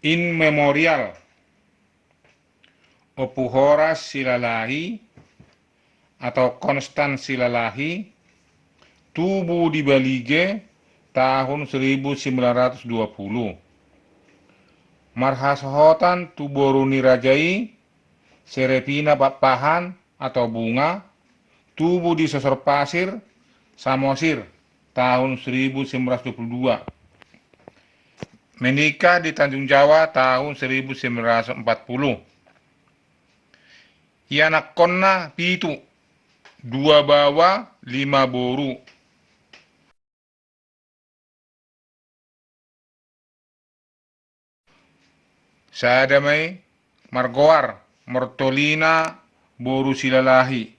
In memorial Opuhora Silalahi atau Konstan Silalahi, Tubuh di Balige tahun 1920. Marhasohotan Tuboruni Rajai, Serepina Papahan atau bunga, Tubuh di Sosor Pasir, Samosir tahun 1922. Menikah di Tanjung Jawa tahun 1940. Yanak konna pitu, 2 bawa 5 boru. Sadamai Margoar Mortolina Boru Silalahi,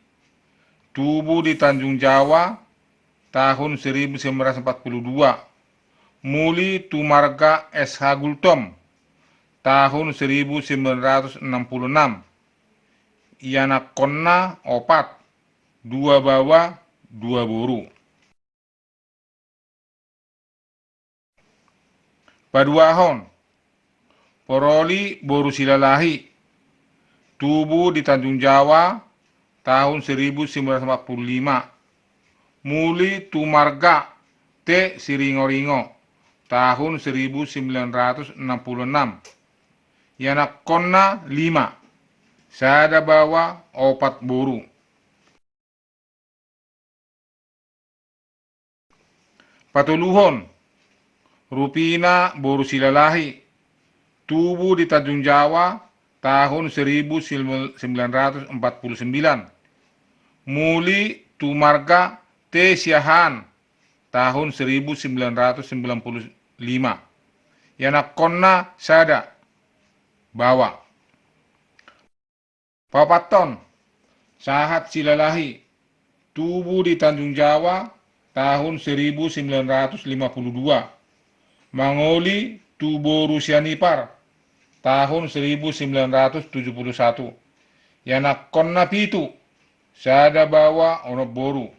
tubuh di Tanjung Jawa tahun 1942. Muli Tumarga SH Gultom tahun 1966. Yanak konna opat, 2 bawa 2 boru. Paduahon Poroli Boru Silalahi, tubuh di Tanjung Jawa tahun 1945. Muli Tumarga T Siringo-ringo tahun 1966. Yanak konna 5, sada bawa opat boru. Patuluhon Rupina Boru Silalahi, tubuh di Tanjung Jawa tahun 1949. Muli Tumarga T Siahan tahun 1995. Yanak konna sada bawa. Papaton Sahat Silalahi, tubuh di Tanjung Jawa tahun 1952. Mangoli Tuboru Sianipar tahun 1971. Yanak konna pitu, sada bawa ono boru.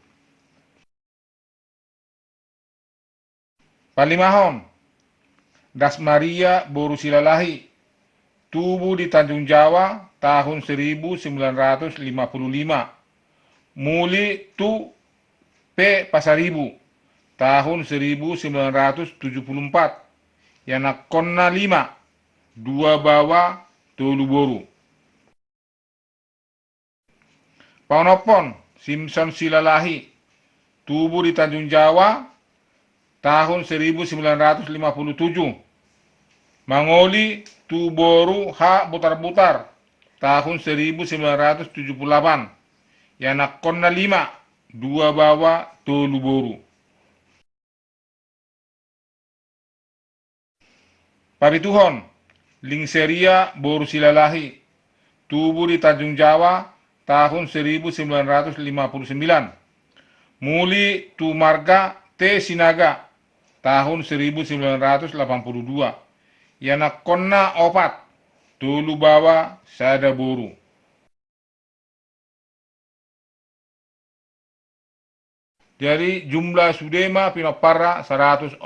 Palimahon Das Maria Boru Silalahi, tubuh di Tanjung Jawa tahun 1955. Muli Tu P Pasaribu tahun 1974. Yanak konna 5, 2 bawa 3 boru. Paunopon Simpson Silalahi, tubuh di Tanjung Jawa tahun 1957. Mangoli Tuboru H Butar-butar tahun 1978. Yanak konna 5, 2 bawa 3 boru. Parituhon Lingseria Boru Silalahi, tubuh di Tanjung Jawa tahun 1959. Muli Tumarga T Sinaga tahun 1982. Yanak konna opat, 3 bawa sada boru. Jadi jumlah Sudema Pinopara 144.